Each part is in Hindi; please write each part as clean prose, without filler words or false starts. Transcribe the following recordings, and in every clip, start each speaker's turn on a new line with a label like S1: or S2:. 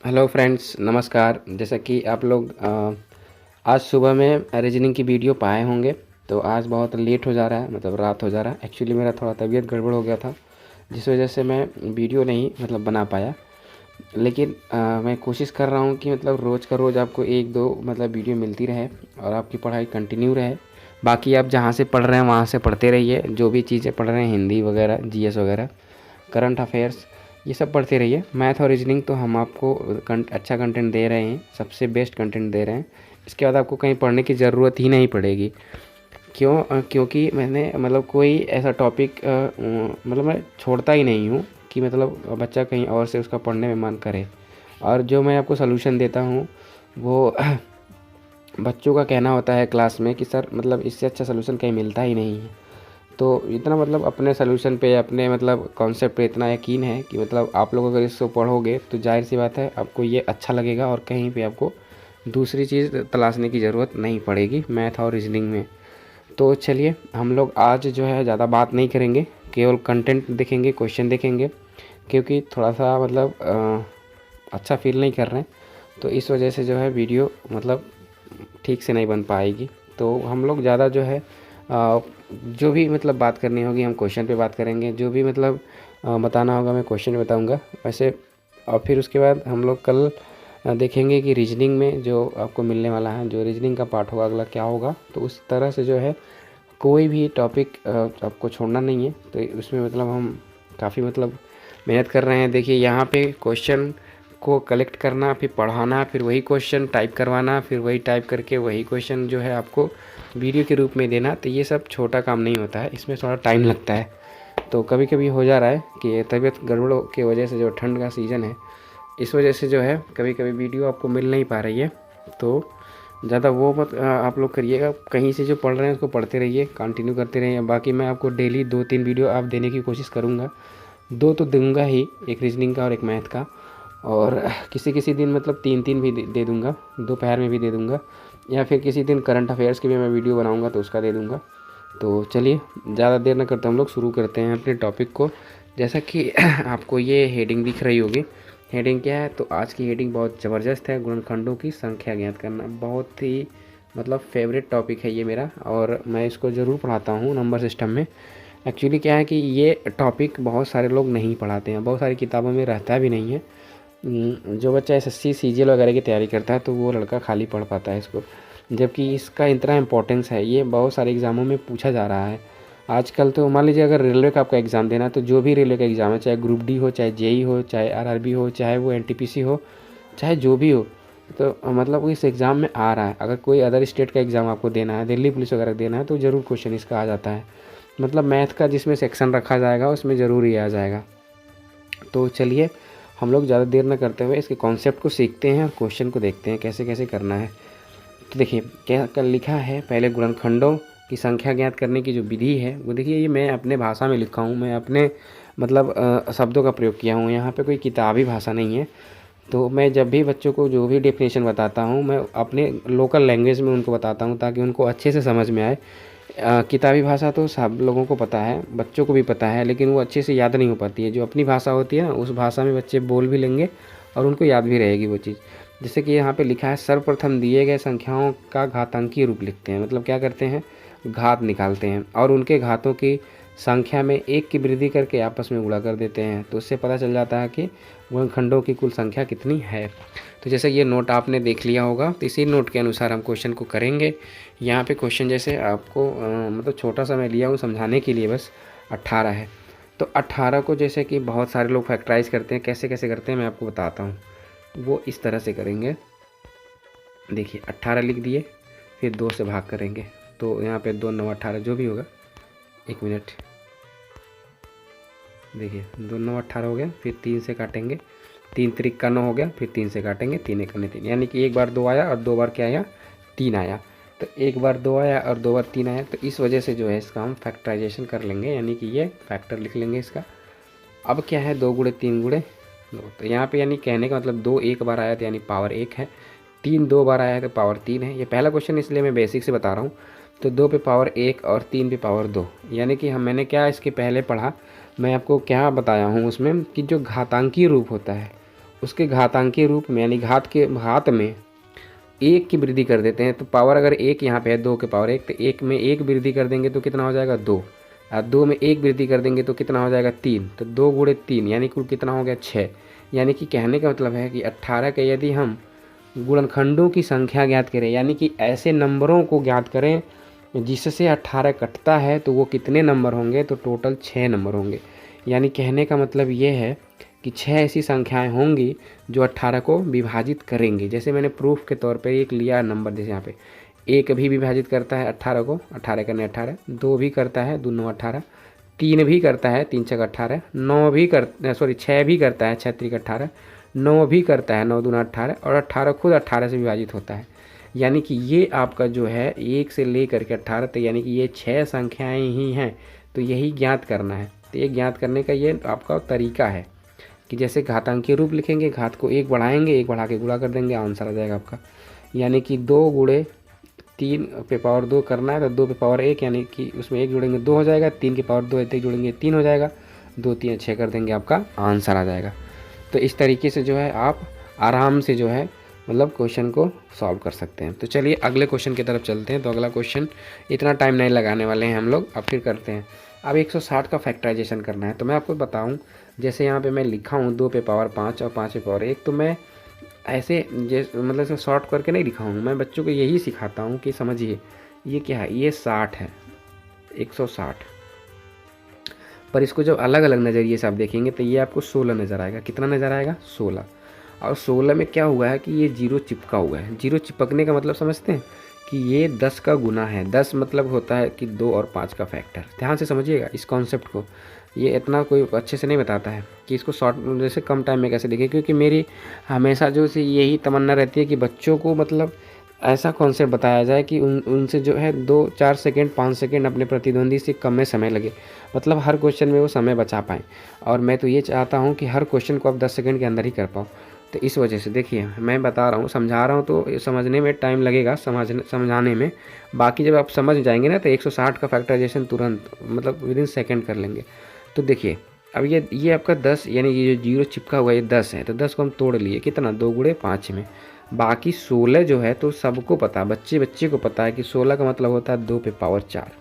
S1: हेलो फ्रेंड्स, नमस्कार। जैसा कि आप लोग आज सुबह में रीजनिंग की वीडियो पाए होंगे। तो आज बहुत लेट हो जा रहा है, मतलब रात हो जा रहा है। एक्चुअली मेरा थोड़ा तबीयत गड़बड़ हो गया था, जिस वजह से मैं वीडियो नहीं बना पाया। लेकिन मैं कोशिश कर रहा हूँ कि रोज़ का रोज़ आपको एक दो वीडियो मिलती रहे और आपकी पढ़ाई कंटिन्यू रहे। बाकी आप जहाँ से पढ़ रहे हैं वहाँ से पढ़ते रहिए। जो भी चीज़ें पढ़ रहे हैं, हिंदी वगैरह, जीएस वगैरह, करंट अफेयर्स, ये सब पढ़ते रहिए। मैथ और रीजनिंग तो हम आपको अच्छा कंटेंट दे रहे हैं, सबसे बेस्ट कंटेंट दे रहे हैं। इसके बाद आपको कहीं पढ़ने की ज़रूरत ही नहीं पड़ेगी। क्योंकि मैंने कोई ऐसा टॉपिक मैं छोड़ता ही नहीं हूँ कि बच्चा कहीं और से उसका पढ़ने में मन करे। और जो मैं आपको सलूशन देता हूँ वो बच्चों का कहना होता है क्लास में कि सर इससे अच्छा सलूशन कहीं मिलता ही नहीं है। तो इतना अपने सलूशन पे, अपने कॉन्सेप्ट पे इतना यकीन है कि आप लोग अगर इसको पढ़ोगे तो जाहिर सी बात है आपको ये अच्छा लगेगा और कहीं पे आपको दूसरी चीज़ तलाशने की ज़रूरत नहीं पड़ेगी मैथ और रीजनिंग में। तो चलिए, हम लोग आज जो है ज़्यादा बात नहीं करेंगे, केवल कंटेंट देखेंगे, क्वेश्चन देखेंगे। क्योंकि थोड़ा सा अच्छा फील नहीं कर रहे हैं, तो इस वजह से जो है वीडियो ठीक से नहीं बन पाएगी। तो हम लोग ज़्यादा जो है जो भी बात करनी होगी हम क्वेश्चन पे बात करेंगे। जो भी बताना होगा मैं क्वेश्चन में बताऊंगा वैसे। और फिर उसके बाद हम लोग कल देखेंगे कि रीजनिंग में जो आपको मिलने वाला है, जो रीजनिंग का पार्ट होगा अगला क्या होगा। तो उस तरह से जो है कोई भी टॉपिक आपको छोड़ना नहीं है। तो उसमें हम काफ़ी मेहनत कर रहे हैं। देखिए यहाँ पे क्वेश्चन को कलेक्ट करना, फिर पढ़ाना, फिर वही क्वेश्चन टाइप करवाना, फिर वही टाइप करके वही क्वेश्चन जो है आपको वीडियो के रूप में देना। तो ये सब छोटा काम नहीं होता है, इसमें थोड़ा टाइम लगता है। तो कभी कभी हो जा रहा है कि तबीयत गड़बड़ की वजह से, जो ठंड का सीज़न है इस वजह से जो है कभी कभी वीडियो आपको मिल नहीं पा रही है। तो ज़्यादा वो मत आप लोग करिएगा। कहीं से जो पढ़ रहे हैं उसको पढ़ते रहिए, कंटिन्यू करते रहिए। बाकी मैं आपको डेली 2-3 वीडियो आप देने की कोशिश करूँगा। 2 तो दूंगा ही, एक रीजनिंग का और एक मैथ का। और किसी किसी दिन 3-3 भी दे दूँगा, दोपहर में भी दे दूँगा। या फिर किसी दिन करंट अफेयर्स की भी मैं वीडियो बनाऊँगा तो उसका दे दूँगा। तो चलिए, ज़्यादा देर न करते हम लोग शुरू करते हैं अपने टॉपिक को। जैसा कि आपको ये हेडिंग दिख रही होगी। हेडिंग क्या है? तो आज की हेडिंग बहुत ज़बरदस्त है, गुणनखंडों की संख्या ज्ञात करना। बहुत ही फेवरेट टॉपिक है ये मेरा, और मैं इसको ज़रूर पढ़ाता हूँ नंबर सिस्टम में। एक्चुअली क्या है कि ये टॉपिक बहुत सारे लोग नहीं पढ़ाते हैं, बहुत सारी किताबों में रहता भी नहीं है। जो बच्चा एसएससी सीजीएल वगैरह की तैयारी करता है तो वो लड़का खाली पढ़ पाता है इसको, जबकि इसका इतना इम्पोर्टेंस है। ये बहुत सारे एग्ज़ामों में पूछा जा रहा है आजकल। तो मान लीजिए अगर रेलवे का आपका एग्ज़ाम देना है, तो जो भी रेलवे का एग्ज़ाम है, चाहे ग्रुप डी हो, चाहे जेई हो, चाहे आरआरबी हो, चाहे वो एनटीपीसी हो, चाहे जो भी हो, तो वो इस एग्ज़ाम में आ रहा है। अगर कोई अदर स्टेट का एग्ज़ाम आपको देना है, दिल्ली पुलिस वगैरह देना है, तो ज़रूर क्वेश्चन इसका आ जाता है। मैथ का जिसमें सेक्शन रखा जाएगा उसमें ज़रूर ही आ जाएगा। तो चलिए, हम लोग ज़्यादा देर न करते हुए इसके कॉन्सेप्ट को सीखते हैं और क्वेश्चन को देखते हैं कैसे कैसे करना है। तो देखिए क्या कर लिखा है। पहले गुणनखंडों की संख्या ज्ञात करने की जो विधि है वो देखिए, ये मैं अपने भाषा में लिखा हूँ, मैं अपने शब्दों का प्रयोग किया हूँ। यहाँ पे कोई किताबी भाषा नहीं है। तो मैं जब भी बच्चों को जो भी डेफिनेशन बताता हूँ, मैं अपने लोकल लैंग्वेज में उनको बताता हूँ ताकि उनको अच्छे से समझ में आए। किताबी भाषा तो सब लोगों को पता है, बच्चों को भी पता है, लेकिन वो अच्छे से याद नहीं हो पाती है। जो अपनी भाषा होती है ना, उस भाषा में बच्चे बोल भी लेंगे और उनको याद भी रहेगी वो चीज़। जैसे कि यहाँ पे लिखा है, सर्वप्रथम दिए गए संख्याओं का घातांकीय रूप लिखते हैं। क्या करते हैं? घात निकालते हैं और उनके घातों की संख्या में 1 की वृद्धि करके आपस में गुणा कर देते हैं। तो उससे पता चल जाता है कि गुणनखंडों की कुल संख्या कितनी है। तो जैसे ये नोट आपने देख लिया होगा, तो इसी नोट के अनुसार हम क्वेश्चन को करेंगे। यहाँ पे क्वेश्चन जैसे आपको छोटा सा मैं लिया हूँ समझाने के लिए, बस 18 है। तो 18 को जैसे कि बहुत सारे लोग फैक्टराइज करते हैं, कैसे कैसे करते हैं मैं आपको बताता हूँ। वो इस तरह से करेंगे। देखिए 18 लिख दिए, फिर 2 से भाग करेंगे। तो यहाँ पे 2 9 18 जो भी होगा। 1 मिनट, देखिए 2 9 18 हो गया। फिर 3 से काटेंगे, 3 त्रिक का 9 हो गया। फिर 3 से काटेंगे, 3 एक 3, यानी कि एक बार 2 आया और 2 बार क्या आया? 3 आया। तो एक बार 2 आया और 2 बार 3 आया। तो इस वजह से जो है इसका हम फैक्टराइजेशन कर लेंगे, यानी कि ये फैक्टर लिख लेंगे इसका। अब क्या है? 2 गुणे 3 गुणे 2। तो यहाँ पे यानी कहने का 2 एक बार आया तो यानी पावर 1 है। 3 2 बार आया है तो पावर 3 है। ये पहला क्वेश्चन इसलिए मैं बेसिक से बता रहा हूँ। तो 2 पे पावर 1 और 3 पे पावर 2, यानी कि मैंने क्या इसके पहले पढ़ा, मैं आपको क्या बताया हूँ उसमें कि जो घातांकीय रूप होता है उसके घातांकीय रूप में यानी घात के घात में एक की वृद्धि कर देते हैं, तो पावर अगर एक यहाँ पे है 2 के पावर 1, तो एक में एक वृद्धि कर देंगे तो कितना हो जाएगा 2, और 2 में एक वृद्धि कर देंगे तो कितना हो जाएगा 3, तो 2 गुणे 3 यानी कुल कितना हो गया 6। यानी कि कहने का मतलब है कि 18 के यदि हम गुणनखंडों की संख्या ज्ञात करें, यानी कि ऐसे नंबरों को ज्ञात करें जिससे 18 कटता है, तो वो कितने नंबर होंगे, तो टोटल 6 नंबर होंगे। यानी कहने का मतलब ये है कि 6 ऐसी संख्याएं होंगी जो 18 को विभाजित करेंगी। जैसे मैंने प्रूफ के तौर पर एक लिया नंबर, जैसे यहाँ पे एक भी विभाजित करता है 18 को, 18 करने 18, 2 भी करता है 2 9 18, 3 भी करता है 3 6 18, 9 भी कर 6 भी करता है 6 3 18, 9 भी करता है 9 2 18, और 18 खुद 18 से विभाजित होता है। यानी कि ये आपका जो है 1 से लेकर के 18 तक, यानी कि ये 6 संख्याएं ही हैं, तो यही ज्ञात करना है। तो ये ज्ञात करने का ये आपका तरीका है कि जैसे घातांकीय रूप लिखेंगे, घात को 1 बढ़ाएंगे, 1 बढ़ा के गुणा कर देंगे, आंसर आ जाएगा आपका। यानी कि 2 गुणे 3 पे पावर 2 करना है, तो 2 पे पावर 1 यानी कि उसमें 1 जोड़ेंगे 2 हो जाएगा, 3 के पावर 2 1 जोड़ेंगे 3 हो जाएगा, 2 3 6 कर देंगे, आपका आंसर आ जाएगा। तो इस तरीके से जो है आप आराम से जो है मतलब क्वेश्चन को सॉल्व कर सकते हैं। तो चलिए अगले क्वेश्चन की तरफ चलते हैं। तो अगला क्वेश्चन, इतना टाइम नहीं लगाने वाले हैं हम लोग, अब फिर करते हैं। अब 160 का फैक्टराइजेशन करना है। तो मैं आपको बताऊं, जैसे यहाँ पे मैं लिखा हूँ 2 पे पावर 5 और 5 पे पावर 1, तो मैं ऐसे मतलब इसे शॉर्ट करके नहीं लिखा हूँ। मैं बच्चों को यही सिखाता हूँ कि समझिए ये क्या है, ये 60 है, 160। पर इसको जब अलग अलग नज़रिए से आप देखेंगे तो ये आपको 16 नज़र आएगा। कितना नज़र आएगा, 16। और 16 में क्या हुआ है कि ये 0 चिपका हुआ है। 0 चिपकने का मतलब समझते हैं कि ये 10 का गुना है। 10 मतलब होता है कि 2 और 5 का फैक्टर। ध्यान से समझिएगा इस कॉन्सेप्ट को, ये इतना कोई अच्छे से नहीं बताता है कि इसको शॉर्ट जैसे कम टाइम में कैसे लिखें, क्योंकि मेरी हमेशा जो से यही तमन्ना रहती है कि बच्चों को मतलब ऐसा कॉन्सेप्ट बताया जाए कि उनसे जो है 2-4 सेकेंड 5 सेकेंड अपने प्रतिद्वंदी से कम में समय लगे, मतलब हर क्वेश्चन में वो समय बचा पाएँ। और मैं तो ये चाहता हूँ कि हर क्वेश्चन को आप 10 सेकेंड के अंदर ही कर पाओ। तो इस वजह से देखिए मैं बता रहा हूँ, समझा रहा हूँ, तो समझने में टाइम लगेगा, समझाने में। बाकी जब आप समझ जाएंगे ना तो 160 का फैक्टराइजेशन तुरंत मतलब विदिन सेकेंड कर लेंगे। तो देखिए अब ये आपका 10 यानी ये जो 0 चिपका हुआ है ये 10 है, तो 10 को हम तोड़ लिए, कितना 2 गुणे 5 में। बाकी 16 जो है तो सबको पता है, बच्चे को पता है कि 16 का मतलब होता है 2 पे पावर 4।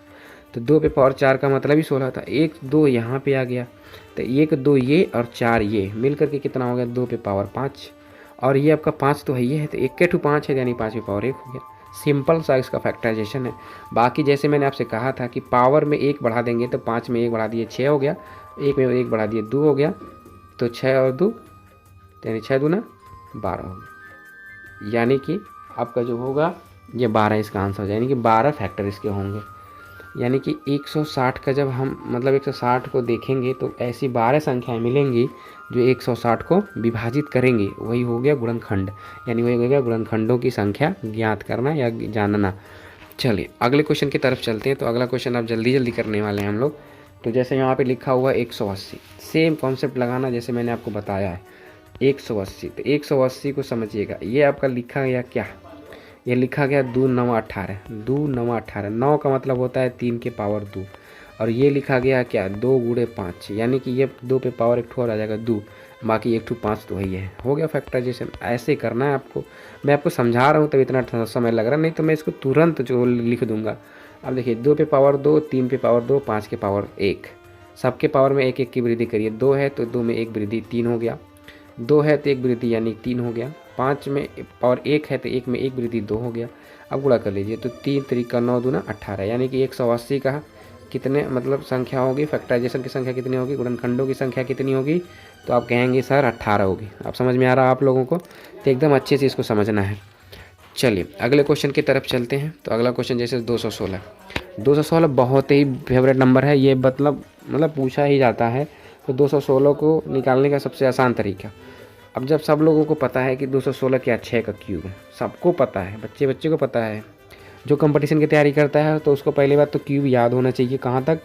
S1: तो 2 पे पावर 4 का मतलब ही 16 था। 1 2 यहाँ पे आ गया, तो 1 2 ये और 4 ये मिल करके कितना हो गया 2 पे पावर 5। और ये आपका 5 तो है ये है, तो 1 के 5 है यानी 5 पे पावर 1 हो गया। सिंपल सा इसका फैक्टराइजेशन है। बाकी जैसे मैंने आपसे कहा था कि पावर में 1 बढ़ा देंगे तो 5 में 1 बढ़ा दिए 6 हो गया, 1 में 1 बढ़ा दिए 2 हो गया, तो 6 और 2 यानी 6 दूना 12 हो गया। यानी कि आपका जो होगा ये 12 इसका आंसर हो जाए, यानी कि 12 फैक्टर इसके होंगे। यानी कि 160 का जब हम मतलब 160 को देखेंगे तो ऐसी 12 संख्याएं मिलेंगी जो 160 को विभाजित करेंगे। वही हो गया गुणनखंड, यानी वही हो गया गुणनखंडों की संख्या ज्ञात करना या जानना। चलिए अगले क्वेश्चन की तरफ चलते हैं। तो अगला क्वेश्चन आप जल्दी जल्दी करने वाले हैं हम लोग। तो जैसे यहाँ पे लिखा हुआ 180, सेम कॉन्सेप्ट लगाना जैसे मैंने आपको बताया है 180। तो 180 को समझिएगा, ये आपका लिखा गया क्या, ये लिखा गया 2 9 18, 2 9 18, 9 का मतलब होता है 3 के पावर 2, और ये लिखा गया क्या 2 गुणे 5, यानी कि ये 2 पे पावर 1 और आ जाएगा 2, बाकी 1 5 तो वही है। हो गया फैक्टराइजेशन। ऐसे करना है आपको, मैं आपको समझा रहा हूँ तब इतना समय लग रहा, नहीं तो मैं इसको तुरंत जो लिख दूंगा। अब देखिए 2 पे पावर 2, 3 पे पावर 2, 5 के पावर 1, सबके पावर में 1 1 की वृद्धि करिए। 2 है तो 2 में 1 वृद्धि 3 हो गया, 2 है तो 1 वृद्धि यानी 3 हो गया, 5 में पावर 1 है तो 1 में 1 वृद्धि 2 हो गया। अब गुणा कर लीजिए तो 3 3 9 दूना 18, यानी कि 180 का कितने मतलब संख्या होगी, फैक्टराइजेशन की संख्या कितनी होगी, गुणनखंडों की संख्या कितनी होगी, तो आप कहेंगे सर 18 होगी। आप समझ में आ रहा है आप लोगों को, तो एकदम अच्छे से इसको समझना है। चलिए अगले क्वेश्चन की तरफ चलते हैं। तो अगला क्वेश्चन जैसे 216 बहुत ही फेवरेट नंबर है, ये मतलब पूछा ही जाता है। तो 216 को निकालने का सबसे आसान तरीका, अब जब सब लोगों को पता है कि 216 क्या 6 का क्यूब है, सबको पता है, बच्चे को पता है, जो कंपटीशन की तैयारी करता है तो उसको पहली बात तो क्यूब याद होना चाहिए। कहाँ तक,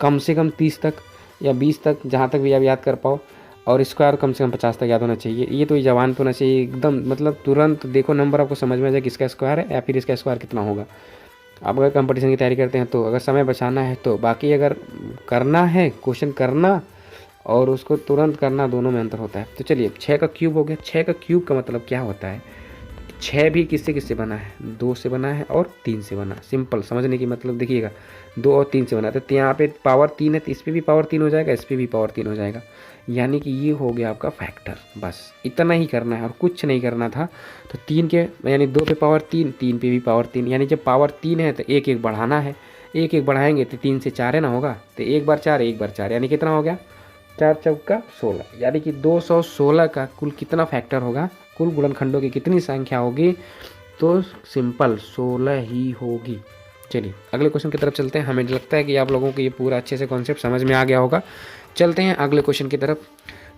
S1: कम से कम 30 तक या 20 तक, जहाँ तक भी आप याद कर पाओ, और स्क्वायर कम से कम 50 तक याद होना चाहिए। ये तो जवान पे होना चाहिए एकदम, मतलब तुरंत देखो नंबर आपको समझ में आ जाए किसका स्क्वायर है या फिर इसका स्क्वायर कितना होगा। आप अगर कंपटीशन की तैयारी करते हैं तो अगर समय बचाना है तो, बाकी अगर करना है क्वेश्चन करना और उसको तुरंत करना, दोनों में अंतर होता है। तो चलिए 6 का क्यूब हो गया। 6 का क्यूब का मतलब क्या होता है, 6 भी किससे किससे बना है, 2 से बना है और 3 से बना। सिंपल समझने की मतलब देखिएगा, 2 और 3 से बना। तो यहाँ पे पावर 3 है तो इस पर भी पावर 3 हो जाएगा, इस पर भी पावर 3 हो जाएगा, यानी कि ये हो गया आपका फैक्टर। बस इतना ही करना है और कुछ नहीं करना था। तो 3 के यानी 2 पे पावर 3, 3 पे भी पावर 3, यानी जब पावर 3 है तो एक एक बढ़ाना है, एक एक बढ़ाएंगे तो 3 से 4 है ना होगा, तो एक बार 4 एक बार 4, यानी कितना हो गया, 4 चौका 16, यानी कि 216 का कुल कितना फैक्टर होगा, कुल गुणनखंडों की कितनी संख्या होगी, तो सिंपल 16 ही होगी। चलिए अगले क्वेश्चन की तरफ चलते हैं। हमें लगता है कि आप लोगों को ये पूरा अच्छे से कॉन्सेप्ट समझ में आ गया होगा। चलते हैं अगले क्वेश्चन की तरफ।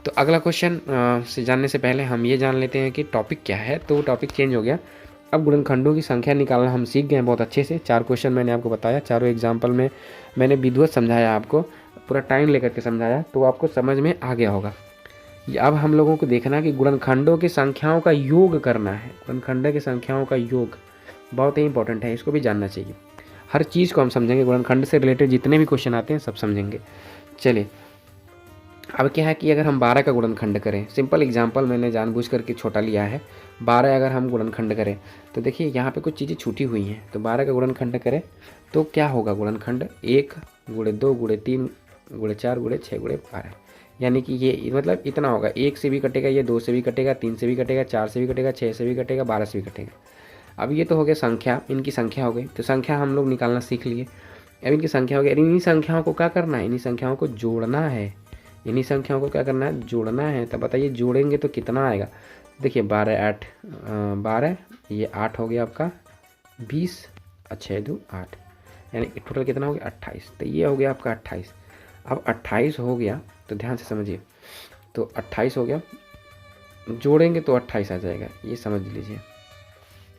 S1: तो अगला क्वेश्चन से जानने से पहले हम ये जान लेते हैं कि टॉपिक क्या है। तो टॉपिक चेंज हो गया, अब गुणनखंडों की संख्या निकालना हम सीख गए बहुत अच्छे से। 4 क्वेश्चन मैंने आपको बताया, चारों एग्जाम्पल में मैंने विधिवत समझाया, आपको पूरा टाइम लेकर के समझाया, तो आपको समझ में आ गया होगा। अब हम लोगों को देखना कि गुणनखंडों की संख्याओं का योग करना है। गुणनखंडों की संख्याओं का योग बहुत ही इंपॉर्टेंट है, इसको भी जानना चाहिए। हर चीज़ को हम समझेंगे, गुणनखंड से रिलेटेड जितने भी क्वेश्चन आते हैं सब समझेंगे। चलिए अब क्या है कि अगर हम 12 का गुणनखंड करें, सिंपल एग्जांपल मैंने जानबूझ करके छोटा लिया है, 12 अगर हम गुणनखंड करें तो देखिए यहाँ पे कुछ चीज़ें छूटी हुई हैं। तो 12 का गुणनखंड करें तो क्या होगा, गुणनखंड 1 गुणे 2 गुणे 3 गुणे 4 गुणे 6 गुणे 12, यानी कि ये मतलब इतना होगा। 1 से भी कटेगा, ये 2 से भी कटेगा, 3 से भी कटेगा, 4 से भी कटेगा, 6 से भी कटेगा, 12 से भी कटेगा। अब ये तो हो गया संख्या, इनकी संख्या हो गई। तो संख्या हम लोग निकालना सीख लिए। अब इनकी संख्या हो गई, इन्हीं संख्याओं को क्या करना है, इन्हीं संख्याओं को जोड़ना है। इन्हीं संख्याओं को क्या करना है, जोड़ना है। तब बताइए जोड़ेंगे तो कितना आएगा। देखिए 12 8 12, ये 8 हो गया आपका, 20 और 6 2 8, यानी टोटल कितना हो गया 28। तो ये हो गया आपका 28। अब 28 हो गया तो ध्यान से समझिए, तो 28 हो गया, जोड़ेंगे तो 28 आ जाएगा, ये समझ लीजिए।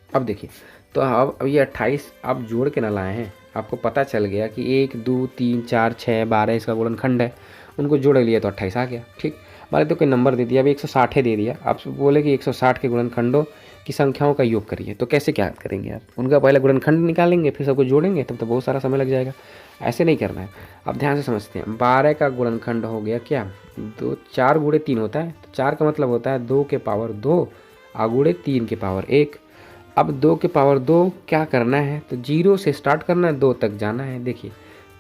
S1: अब देखिए तो अब ये 28 आप जोड़ के ना लाए हैं, आपको पता चल गया कि 1 2 3 4 6 12 इसका गुणनखंड है, उनको जोड़ लिया तो 28 आ गया। ठीक, मान तो कोई नंबर दे दिया, अभी 160 दे दिया, आप बोले कि 160 के गुणनखंडों की संख्याओं का योग करिए, तो कैसे क्या करेंगे आप, उनका पहले गुणनखंड निकालेंगे फिर सबको जोड़ेंगे, तब तो बहुत सारा समय लग जाएगा। ऐसे नहीं करना है। अब ध्यान से समझते हैं, 12 का गुणनखंड हो गया क्या, 2 4 गुणे 3 होता है, तो 4 का मतलब होता है 2 के पावर 2 गुणे 3 के पावर 1। अब 2 के पावर 2 क्या करना है, तो 0 से स्टार्ट करना है, 2 तक जाना है। देखिए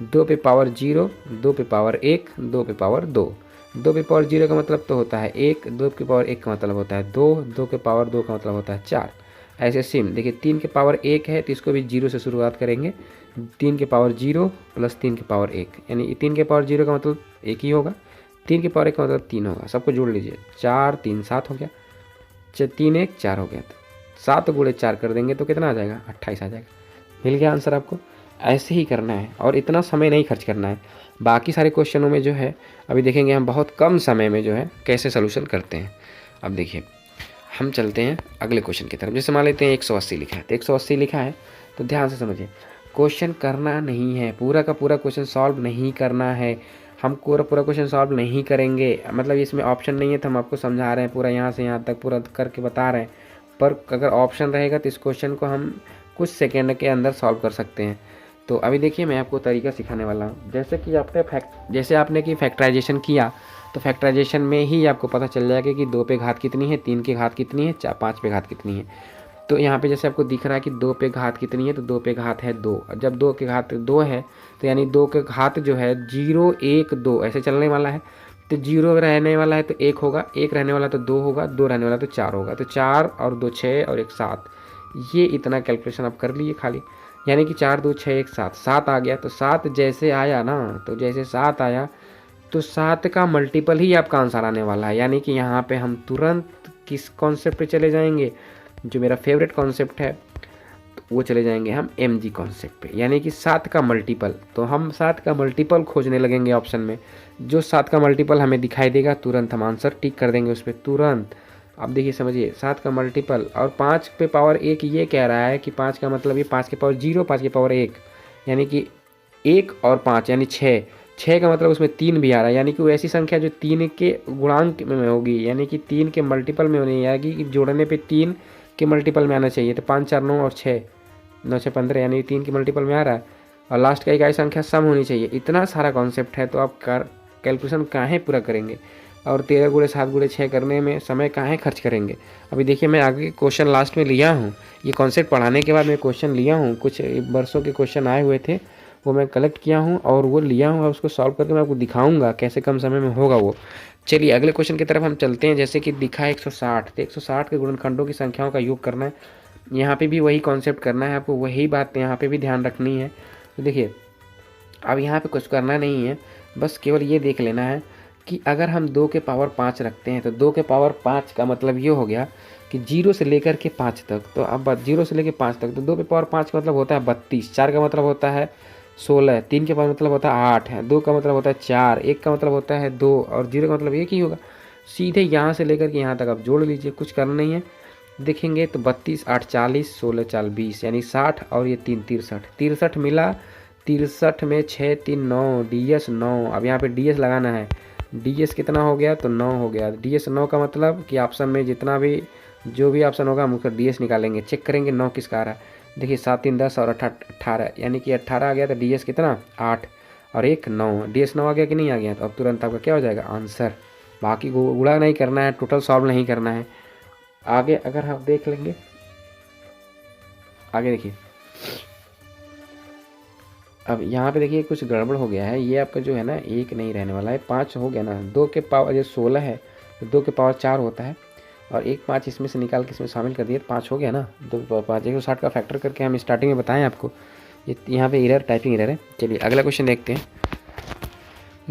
S1: 2 पे पावर 0, 2 पे पावर 1, 2 पे पावर 2। 2 पे पावर 0 का मतलब तो होता है 1, 2 के पावर 1 का मतलब होता है 2, 2 के पावर 2 का मतलब होता है 4। ऐसे सेम देखिए 3 के पावर 1 है तो इसको भी 0 से शुरुआत करेंगे। 3 के पावर 0 प्लस 3 के पावर 1, यानी 3 के पावर 0 का मतलब 1 ही होगा, 3 के पावर 1 का मतलब 3 होगा। सबको जोड़ लीजिए, 4 3 7 हो गया, 3 1 4 हो गया, तो 7 गुणे 4 कर देंगे तो कितना आ जाएगा, 28 आ जाएगा। मिल गया आंसर आपको। ऐसे ही करना है और इतना समय नहीं खर्च करना है। बाकी सारे क्वेश्चनों में जो है अभी देखेंगे हम बहुत कम समय में जो है कैसे सोल्यूशन करते हैं। अब देखिए हम चलते हैं अगले क्वेश्चन की तरफ। जैसे मान लेते हैं 180 लिखा है, तो 180 लिखा है तो ध्यान से समझिए, क्वेश्चन करना नहीं है, पूरा का पूरा क्वेश्चन सॉल्व नहीं करना है। हम पूरा क्वेश्चन सॉल्व नहीं करेंगे, मतलब इसमें ऑप्शन नहीं है तो हम आपको समझा रहे हैं पूरा यहाँ से यहाँ तक पूरा करके बता रहे हैं। पर अगर ऑप्शन रहेगा तो इस क्वेश्चन को हम कुछ सेकेंड के अंदर सॉल्व कर सकते हैं। तो अभी देखिए मैं आपको तरीका सिखाने वाला हूँ। जैसे आपने कि फैक्टराइजेशन किया, तो फैक्टराइजेशन में ही आपको पता चल जाएगा कि 2 पे घात कितनी है, 3 के घात कितनी है, 5 पे घात कितनी है। तो यहाँ पे जैसे आपको दिख रहा है कि 2 पे घात कितनी है, तो 2 पे घात है 2। जब 2 के घात 2 है तो यानी 2 के घात जो है 0 1 2 ऐसे चलने वाला है। तो 0 रहने वाला है तो 1 होगा, 1 रहने वाला तो 2 होगा, 2 रहने वाला तो 4 होगा। तो 4 और 2 6 और 1 7, ये इतना कैलकुलेशन आप कर लिए खाली, यानी कि 4 2 6 1 7, 7 आ गया। तो 7 जैसे आया ना, तो जैसे 7 आया तो 7 का मल्टीपल ही आपका आंसर आने वाला है। यानी कि यहाँ पे हम तुरंत किस कॉन्सेप्ट पे चले जाएंगे, जो मेरा फेवरेट कॉन्सेप्ट है, तो वो चले जाएंगे हम mg कॉन्सेप्ट पे, यानी कि 7 का मल्टीपल। तो हम 7 का मल्टीपल खोजने लगेंगे ऑप्शन में, जो 7 का मल्टीपल हमें दिखाई देगा तुरंत हम आंसर टिक कर देंगे उस पर तुरंत। अब देखिए समझिए 7 का मल्टीपल और 5 पे पावर 1 ये कह रहा है कि 5 का मतलब ये 5 के पावर 0, 5 के पावर 1, यानी कि 1 और 5 यानी 6। 6 का मतलब उसमें 3 भी आ रहा है, यानी कि वो ऐसी संख्या जो 3 के गुणांक में होगी, यानी कि 3 के मल्टीपल में होनी आएगी, कि जोड़ने पे 3 के मल्टीपल में आना चाहिए। तो 5 4 9 और 6 9 6 15, यानी 3 के मल्टीपल में आ रहा है। और लास्ट का इकाई संख्या सम होनी चाहिए। इतना सारा कॉन्सेप्ट है, तो आप कैलकुलेशन काहे पूरा करेंगे और 13 गुणे 7 गुणे 6 करने में समय काहे खर्च करेंगे। अभी देखिए मैं आगे क्वेश्चन लास्ट में लिया हूँ, ये कॉन्सेप्ट पढ़ाने के बाद मैं क्वेश्चन लिया हूँ, कुछ वर्षों के क्वेश्चन आए हुए थे वो मैं कलेक्ट किया हूँ और वो लिया हूँ और उसको सॉल्व करके मैं आपको दिखाऊंगा कैसे कम समय में होगा वो। चलिए अगले क्वेश्चन की तरफ हम चलते हैं। जैसे कि दिखा है 160, तो 160 के गुणनखंडों की संख्याओं का योग करना है। यहाँ पे भी वही कॉन्सेप्ट करना है आपको, वही बात यहाँ पे भी ध्यान रखनी है। तो देखिए अब यहाँ पे कुछ करना नहीं है, बस केवल ये देख लेना है कि अगर हम 2 के पावर 5 रखते हैं तो 2 के पावर 5 का मतलब ये हो गया कि 0 से लेकर के 5 तक। तो अब 0 से लेकर 5 तक तो 2 के पावर 5 का मतलब होता है 32, 4 का मतलब होता है 16, 3 के पावर मतलब होता है 8 है, 2 का मतलब होता है 4, 1 का मतलब होता है 2 और 0 का मतलब 1 ही होगा। सीधे यहाँ से लेकर के यहाँ तक आप जोड़ लीजिए, कुछ करना नहीं है। देखेंगे तो 32 8 40, 16 4 20 यानी 60 और ये 3 63, 63 मिला। 63 में 6 3 9, DS 9। अब यहाँ पे DS लगाना है, DS कितना हो गया तो 9 हो गया। DS 9 का मतलब कि ऑप्शन में जितना भी जो भी ऑप्शन होगा हम उसका DS निकालेंगे, चेक करेंगे 9 किसका आ रहा है। देखिए 7 3 10 और 18 यानी कि 18 आ गया तो DS कितना 8 और 1 9, DS 9 आ गया कि नहीं आ गया। तो अब तुरंत आपका क्या हो जाएगा आंसर। बाकी गुणा नहीं करना है, टोटल सॉल्व नहीं करना है। आगे अगर हम देख लेंगे, आगे देखिए अब यहाँ पे देखिए कुछ गड़बड़ हो गया है। ये आपका जो है ना 1 नहीं रहने वाला है, 5 हो गया ना। 2 के पावर ये 16 है तो 2 के पावर 4 होता है और 1 5 इसमें से निकाल के इसमें शामिल कर दिए, 5 हो गया ना। 2 के पावर 5, 160 का फैक्टर करके हम स्टार्टिंग में बताएं आपको। ये यहाँ पे एरर, टाइपिंग एरर है। चलिए अगला क्वेश्चन देखते हैं।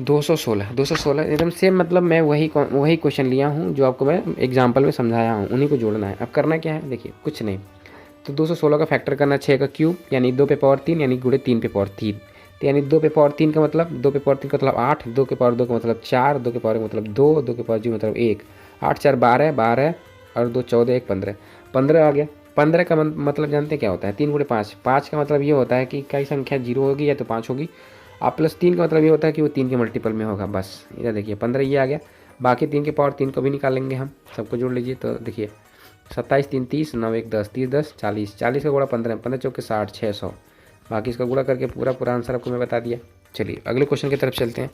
S1: 216 एकदम सेम, मतलब मैं वही क्वेश्चन लिया हूँ जो आपको मैं एग्जाम्पल में समझाया हूँ, उन्हीं को जोड़ना है। अब करना क्या है देखिए, कुछ नहीं। तो 216 का फैक्टर करना 6 का क्यूब यानी 2 पे पावर 3 यानी गुणे 3 पे पावर 3। तो यानी 2 पे पावर 3 का मतलब 2 पे पावर 3 का मतलब 8, 2 के पावर 2 का मतलब 4, 2 के पावर का मतलब 2, 2 के पावर 0 मतलब 1, 8 4 12, 12 और 2 14, 1 15, 15 आ गया। 15 का मतलब जानते हैं क्या होता है, 3 गुणे 5। 5 का मतलब ये होता है कि कई संख्या 0 होगी या तो 5 होगी। आप प्लस 3 का मतलब ये होता है कि वो 3 के मल्टीपल में होगा। बस इधर देखिए 15 ये आ गया। बाकी 3 के पावर 3 को भी निकालेंगे हम, सबको जोड़ लीजिए। तो देखिए 27 3 30, 9 1 10, 30 10 40, 40 का गुणा 15, 15 चौके 60, 600। बाकी इसका गुणा करके पूरा आंसर आपको मैं बता दिया। चलिए अगले क्वेश्चन की तरफ चलते हैं।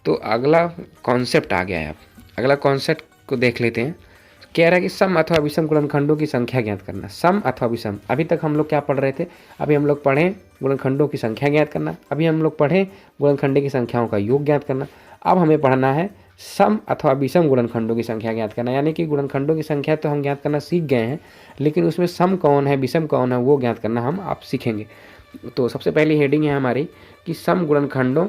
S1: तो अगला कॉन्सेप्ट आ गया है, अब अगला कॉन्सेप्ट को देख लेते हैं। कह रहा है कि सम अथवा विषम गुणनखंडों की संख्या ज्ञात करना। सम अथवा विषम, अभी तक हम लोग क्या पढ़ रहे थे, अभी हम लोग पढ़े गुणनखंडों की संख्या ज्ञात करना, अभी हम लोग पढ़े गुणनखंड की संख्याओं का योग ज्ञात करना। अब हमें पढ़ना है सम अथवा विषम गुणनखंडों की संख्या ज्ञात करना। यानी कि गुणनखंडों की संख्या तो हम ज्ञात करना सीख गए हैं, लेकिन उसमें सम कौन है विषम कौन है वो ज्ञात करना हम आप सीखेंगे। तो सबसे पहली हेडिंग है हमारी कि सम गुणनखंडों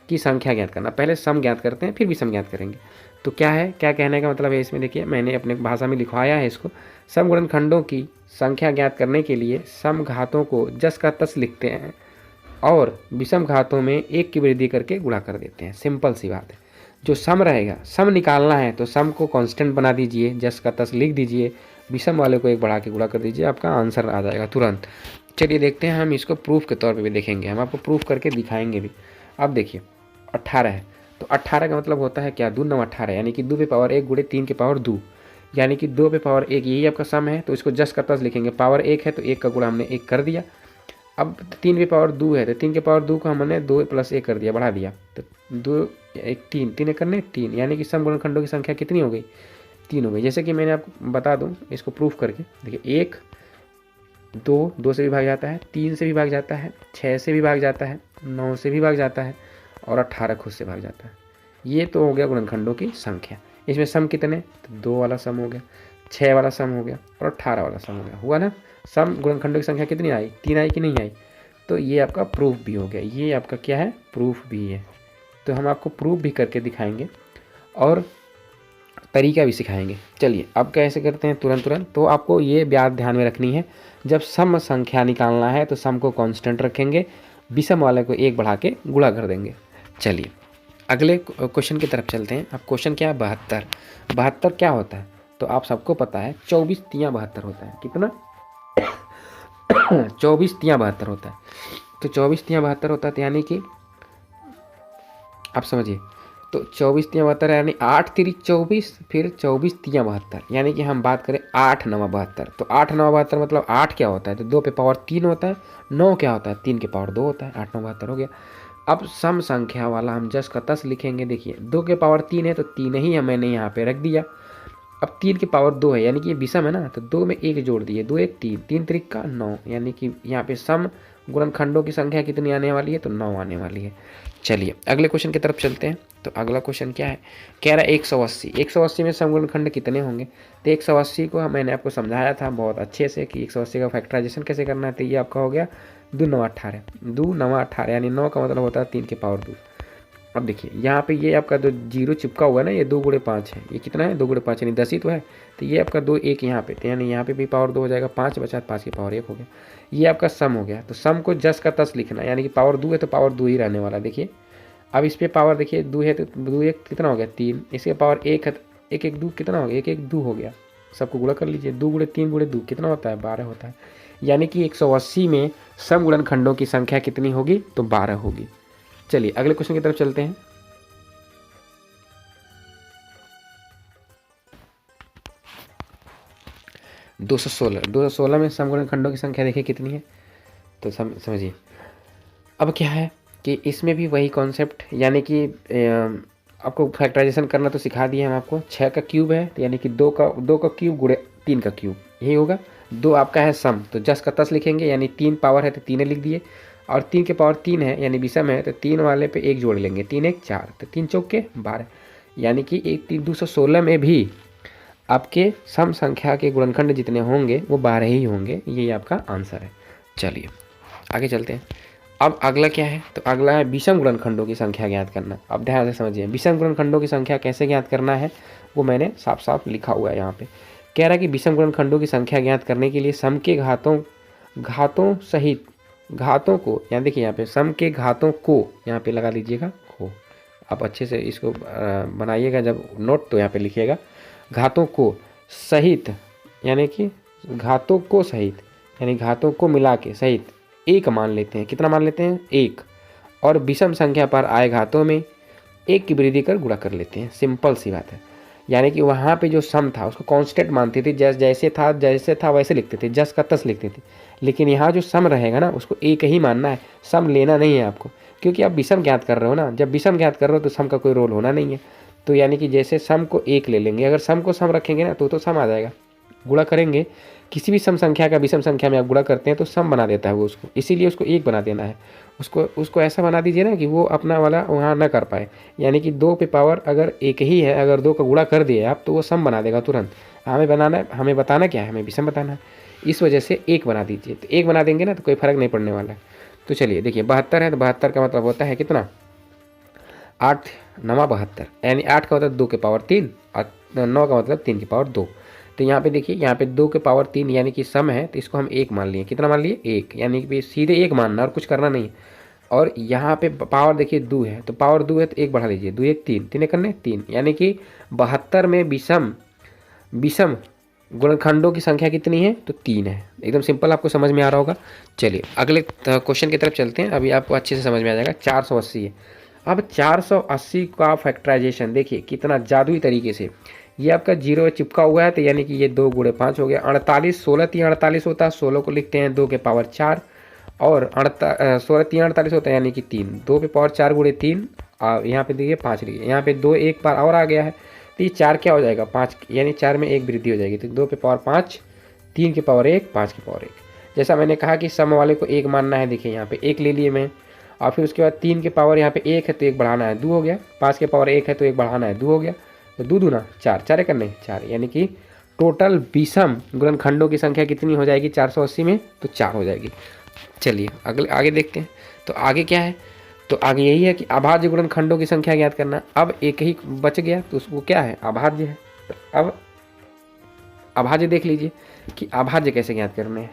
S1: की संख्या ज्ञात करना। पहले सम ज्ञात करते हैं फिर विषम ज्ञात करेंगे। तो क्या है, क्या कहने का मतलब है इसमें, देखिए मैंने अपने भाषा में लिखवाया है इसको। सम गुणनखंडों की संख्या ज्ञात करने के लिए सम घातों को जस का तस लिखते हैं और विषम घातों में 1 की वृद्धि करके गुणा कर देते हैं। सिंपल सी बात है। जो सम रहेगा, सम निकालना है तो सम को कांस्टेंट बना दीजिए, जस का तस लिख दीजिए, विषम वाले को 1 बढ़ा के गुणा कर दीजिए, आपका आंसर आ जाएगा तुरंत। चलिए देखते हैं, हम इसको प्रूफ के तौर पे भी देखेंगे, हम आपको प्रूफ करके दिखाएंगे भी। अब देखिए 18 है तो 18 का मतलब होता है क्या, 2 9 18 यानी कि 2 पे पावर 1 गुणे 3 के पावर 2 यानी कि 2 पे पावर 1, यही आपका सम है। तो इसको जस का तस लिखेंगे, पावर 1 है तो 1 का गुणा हमने 1 कर दिया। अब 3 पे पावर 2 है तो 3 के पावर 2 को हमने 2 + 1 कर दिया, बढ़ा दिया। तो 2 1 3, 3 करने 3 यानी कि सम गुणनखंडों की संख्या कितनी हो गई, 3 हो गई। जैसे कि मैंने आपको बता दूं इसको प्रूफ करके, देखिए 1 2 से भी भाग जाता है, 3 से भी भाग जाता है, 6 से भी भाग जाता है, 9 से भी भाग जाता है और 18 खुद से भाग जाता है। ये तो हो गया गुणनखंडों की संख्या। इसमें सम कितने, तो 2 वाला सम हो गया, 6 वाला सम हो गया और 18 वाला सम हो गया। हुआ ना, सम गुणनखंडों की संख्या कितनी आई, 3 आई कि नहीं आई। तो ये आपका प्रूफ भी हो गया, ये आपका क्या है, प्रूफ भी है। तो हम आपको प्रूफ भी करके दिखाएंगे और तरीका भी सिखाएंगे। चलिए अब कैसे करते हैं तुरंत। तो आपको ये बात ध्यान में रखनी है, जब सम संख्या निकालना है तो सम को कांस्टेंट रखेंगे, विषम वाले को 1 बढ़ा के गुणा कर देंगे। चलिए अगले क्वेश्चन की तरफ चलते हैं। अब क्वेश्चन क्या है, 72। 72 क्या होता है, तो आप सबको पता है 24 तियाँ 72 होता है। कितना 24 तियाँ 72 होता है। तो 24 तियाँ 72 होता है, यानी कि आप समझिए, तो 24 तियाँ 72 यानी 8 3 24 फिर 24 तियाँ 72 यानी कि हम बात करें 8 9 72। तो 8 9 72 मतलब 8 क्या होता है, तो 2 पे पावर 3 होता है, 9 क्या होता है, 3 के पावर 2 होता है, 8 9 72 हो गया। अब सम संख्या वाला हम जस का तस लिखेंगे। देखिए 2 के पावर 3 है तो 3 ही मैंने यहाँ पे रख दिया। अब 3 की पावर 2 है यानी कि ये विषम है ना, तो 2 में 1 जोड़ दिए, 2 1 3, 3 त्रिक का 9, यानी कि यहाँ पे सम गुणनखंडों की संख्या कितनी आने वाली है, तो 9 आने वाली है। चलिए अगले क्वेश्चन की तरफ चलते हैं। तो अगला क्वेश्चन क्या है, कह रहा है 180। 180 में सम गुणनखंड कितने होंगे। तो 180 को मैंने आपको समझाया था बहुत अच्छे से कि 180 का फैक्टराइजेशन कैसे करना है। तो ये आपका हो गया 2 9 18, 2 9 18 यानी 9 का मतलब होता है 3 की पावर 2। अब देखिए यहाँ पे ये आपका जो जीरो चिपका हुआ है ना, ये 2 गुणे 5 है। ये कितना है, 2 गुणे 5 यानी 10 ही तो है। तो ये आपका 2 1 यहाँ पे, तो यानी यहाँ पे भी पावर 2 हो जाएगा, 5 बचा, 5 की पावर 1 हो गया। ये आपका सम हो गया। तो सम को जस का तस लिखना, यानी कि पावर 2 है तो पावर 2 ही रहने वाला। देखिए अब इस पर पावर देखिए 2 है तो 2 1 कितना हो गया 3, इसके पावर 1 है तो 1 1 2 कितना हो गया, 1 1 2 हो गया। सबको गुणा कर लीजिए, 2 गुणे 3 गुणे 2 कितना होता है, 12 होता है। यानी कि 180 में सम गुणनखंडों की संख्या कितनी होगी, तो 12 होगी। चलिए अगले क्वेश्चन की तरफ चलते हैं। 216 में सम गुणनखंडों की संख्या देखिए कितनी है, तो समझिए। अब क्या है कि इसमें भी वही कॉन्सेप्ट, यानी कि आपको फैक्टराइजेशन करना तो सिखा दिया हम आपको। 6 का क्यूब है तो यानी कि 2 का क्यूब गुणे 3 का क्यूब, यही होगा। 2 आपका है सम, तो जस का तस लिखेंगे, यानी 3 पावर है तो 3 लिख दिए, और 3 के पावर 3 है यानी विषम है, तो 3 वाले पे 1 जोड़ लेंगे, 3 1 4, तो 3 चौके 12, यानी कि 216 में भी आपके सम संख्या के गुणनखंड जितने होंगे वो 12 ही होंगे। यही आपका आंसर है। चलिए आगे चलते हैं। अब अगला क्या है, तो अगला है विषम गुणनखंडों की संख्या ज्ञात करना। अब ध्यान से समझिए, विषम गुणनखंडों की संख्या कैसे ज्ञात करना है वो मैंने साफ साफ लिखा हुआ है यहाँ पे। कह रहा है कि विषम गुणनखंडों की संख्या ज्ञात करने के लिए सम के घातों सहित घातों को, यहाँ देखिए यहाँ पे सम के घातों को यहाँ पे लगा लीजिएगा को। आप अच्छे से इसको बनाइएगा जब नोट, तो यहाँ पे लिखिएगा घातों को सहित, यानी कि घातों को सहित यानी घातों को मिला के सहित 1 मान लेते हैं। कितना मान लेते हैं, 1, और विषम संख्या पर आए घातों में 1 की वृद्धि कर गुणा कर लेते हैं। सिंपल सी बात है। यानी कि वहाँ पे जो सम था उसको कांस्टेंट मानते थे, जैसे था वैसे लिखते थे, जस का तस लिखते थे। लेकिन यहाँ जो सम रहेगा ना उसको 1 ही मानना है, सम लेना नहीं है आपको, क्योंकि आप विषम ज्ञात कर रहे हो ना। जब विषम ज्ञात कर रहे हो तो सम का कोई रोल होना नहीं है। तो यानी कि जैसे सम को 1 ले लेंगे, अगर सम को सम रखेंगे ना तो सम आ जाएगा। गुणा करेंगे किसी भी सम संख्या का विषम संख्या में आप गुणा करते हैं तो सम बना देता है वो उसको, इसीलिए उसको 1 बना देना है। उसको ऐसा बना दीजिए ना कि वो अपना वाला वहाँ ना कर पाए। यानी कि 2 पे पावर अगर 1 ही है, अगर 2 का गुणा कर दिए आप तो वो सम बना देगा तुरंत। हमें बताना क्या है, हमें विषम बताना है। इस वजह से 1 बना दीजिए। तो 1 बना देंगे ना तो कोई फर्क नहीं पड़ने वाला है। तो चलिए देखिए 72 है तो 72 का मतलब होता है कितना, 8 9 72, यानी 8 का मतलब 2 के पावर 3 और 9 का मतलब 3 की पावर 2। तो यहाँ पे देखिए, यहाँ पे 2 के पावर 3 यानी कि सम है, तो इसको हम 1 मान लिए। कितना मान लिए, 1, यानी कि सीधे 1 मानना और कुछ करना नहीं। और यहाँ पे पावर देखिए 2 है, तो पावर 2 है तो 1 बढ़ा लीजिए, 2 1 3, 3 करने 3, यानी कि 72 में विषम गुणनखंडों की संख्या कितनी है, तो 3 है। एकदम सिंपल, आपको समझ में आ रहा होगा। चलिए अगले क्वेश्चन की तरफ चलते हैं, अभी आपको अच्छे से समझ में आ जाएगा। 480 है। अब 480 का फैक्टराइजेशन देखिए कितना जादुई तरीके से, ये आपका 0 चिपका हुआ है, तो यानी कि ये 2 गुणे 5 हो गया। 48, 16 3 48 होता है, 16 को लिखते हैं 2 के पावर 4, और 16 3 48 होता है, यानी कि 3, 2 पे पावर 4 गुणे 3, यहाँ पे देखिए 5 लिखिए, यहाँ पे 2 एक बार और आ गया है, तो ये 4 क्या हो जाएगा, 5, यानी 4 में 1 वृद्धि हो जाएगी। तो 2 पे पावर 5, 3 के पावर 1, 5 के पावर 1। जैसा मैंने कहा कि सम वाले को 1 मानना है, देखिए यहाँ पे 1 ले लिए मैं, और फिर उसके बाद 3 के पावर यहाँ पे 1 है तो 1 बढ़ाना है, 2 हो गया। 5 के पावर 1 है तो 1 बढ़ाना है, 2 हो गया। तो 2 दूना 4, 4 करने 4, यानी कि टोटल विषम गुणनखंडों की संख्या कितनी हो जाएगी 480 में, तो 4 हो जाएगी। चलिए आगे देखते हैं। तो आगे क्या है, तो आगे यही है कि अभाज्य गुणनखंडों की संख्या ज्ञात करना। अब एक ही बच गया, तो उसको क्या है, अभाज्य है। अब अभाज्य देख लीजिए कि अभाज्य कैसे ज्ञात करने हैं।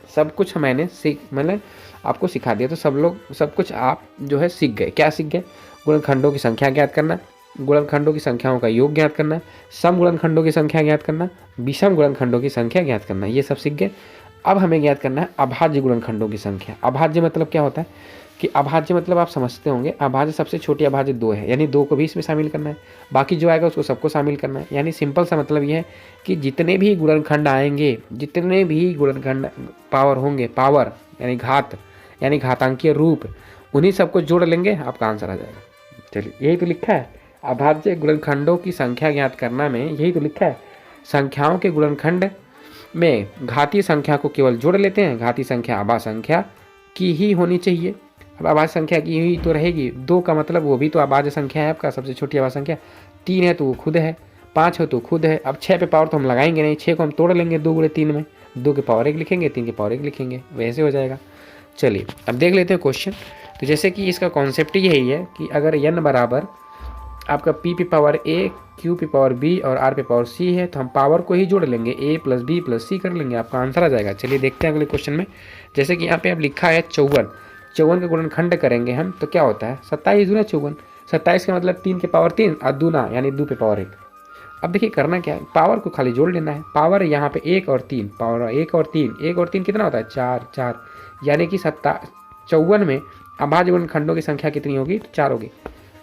S1: सब कुछ मैंने मैंने आपको सिखा दिया, तो सब कुछ आप जो है सीख गए। क्या सीख गए, गुणनखंडों की संख्या ज्ञात करना, गुणनखंडों की संख्याओं का योग ज्ञात करना, सम गुणनखंडों की संख्या ज्ञात करना, विषम गुणनखंडों की संख्या ज्ञात करना, ये सब सीख गए। अब हमें ज्ञात करना है अभाज्य गुणनखंडों की संख्या। अभाज्य मतलब क्या होता है कि अभाज्य मतलब आप समझते होंगे, अभाज्य सबसे छोटी अभाज्य 2 है, यानी 2 को भी इसमें शामिल करना है, बाकी जो आएगा उसको सबको शामिल करना है। यानी सिंपल सा मतलब ये है कि जितने भी गुणनखंड आएंगे, जितने भी गुणनखंड पावर होंगे, पावर यानी घात यानी घातांकीय रूप, उन्हीं सबको जोड़ लेंगे, आपका आंसर आ जाएगा। चलिए, यही तो लिखा है, अभाज्य गुणनखंडों की संख्या ज्ञात करना में यही तो लिखा है। संख्याओं के गुणनखंड में घातीय संख्या को केवल जोड़ लेते हैं, घातीय संख्या अभाज्य संख्या की ही होनी चाहिए। अब अभाज्य संख्या की ही तो रहेगी, 2 का मतलब वो भी तो अभाज्य संख्या है आपका, सबसे छोटी अभाज्य संख्या। 3 है तो वो खुद है, 5 है तो खुद है। अब 6 पे पावर तो हम लगाएंगे नहीं, 6 को हम तोड़ लेंगे 2 गुणे 3 में, 2 के पावर 1 लिखेंगे, 3 के पावर 1 लिखेंगे, वैसे हो जाएगा। चलिए अब देख लेते हैं क्वेश्चन। तो जैसे कि इसका कॉन्सेप्ट यही है कि अगर n बराबर आपका p पे पावर a, q पे पावर b और r पे पावर c है, तो हम पावर को ही जोड़ लेंगे, a plus b plus c कर लेंगे, आपका आंसर आ जाएगा। चलिए देखते हैं अगले क्वेश्चन में। जैसे कि यहाँ पे अब लिखा है 54, 54 का गुणनखंड करेंगे हम तो क्या होता है 27 दूना 54, 27 का मतलब 3 के पावर 3 और दूना यानी 2 पे पावर 1। अब देखिए करना क्या है, पावर को खाली जोड़ लेना है। पावर यहाँ पे 1 और 3, पावर 1 और 3, 1 और 3 कितना होता है 4, 4 यानी कि 54 में अभाज्य गुणनखंडों की संख्या कितनी होगी, तो 4 होगी।